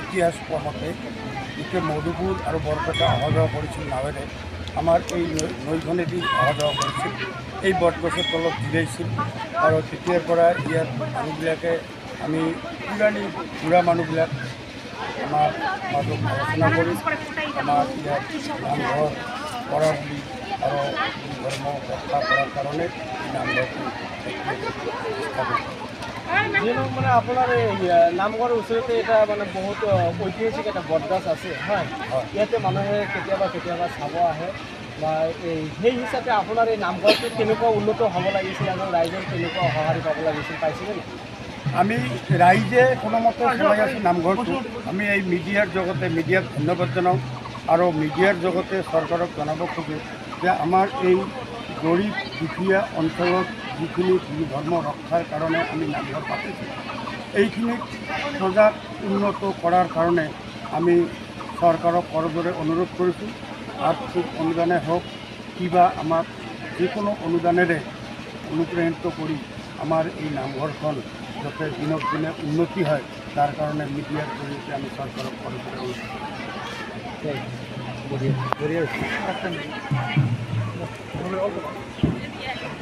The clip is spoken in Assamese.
ইতিহাস মতে ইতে মধুপুৰ আৰু বৰপেটা অহা যোৱা কৰিছিল নাৱেৰে। আমাৰ এই নৈখনেদি অহা যোৱা কৰিছিল। এই বটগছৰ তলত জিৰাইছিল আৰু তেতিয়াৰ পৰা ইয়াত মানুহবিলাকে আমি পুৰণি বুঢ়া মানুহবিলাক আমাৰ মাজত আলোচনা কৰি আমাৰ ইয়াত নামঘৰ কৰা বুলি আৰু ধৰ্ম ৰক্ষা কৰাৰ কাৰণে এই নামঘৰটো স্থাপন কৰে। মানে আপোনাৰ এই নামঘৰৰ ওচৰতে এটা মানে বহুত ঐতিহাসিক এটা বটগছ আছে, হয়। ইয়াতে মানুহে কেতিয়াবা কেতিয়াবা চাব আহে বা সেই হিচাপে আপোনাৰ এই নামঘৰটো কেনেকুৱা উন্নত হ'ব লাগিছিল আৰু ৰাইজৰ কেনেকুৱা সঁহাৰি পাব লাগিছিল, পাইছিলে নেকি? আমি ৰাইজে কোনোমতে চলাই আছোঁ নামঘৰটো। আমি এই মিডিয়াৰ জগতে মিডিয়াক ধন্যবাদ জনাওঁ আৰু মিডিয়াৰ জগতে চৰকাৰক জনাব খোজোঁ যে আমাৰ এই গৰীব দুখীয়া অঞ্চলত যিখিনি ধৰ্ম ৰক্ষাৰ কাৰণে আমি নামঘৰ পাতিছোঁ, এইখিনিক সজাগ উন্নত কৰাৰ কাৰণে আমি চৰকাৰক কৰদৰে অনুৰোধ কৰিছোঁ। আৰ্থিক অনুদানে হওক কিবা আমাক যিকোনো অনুদানেৰে অনুপ্ৰাণিত কৰি আমাৰ এই নামঘৰখন যাতে দিনক দিনে উন্নতি হয় তাৰ কাৰণে মিডিয়াৰ জৰিয়তে আমি চৰকাৰক কৰদৰে অনুৰোধ কৰিছোঁ।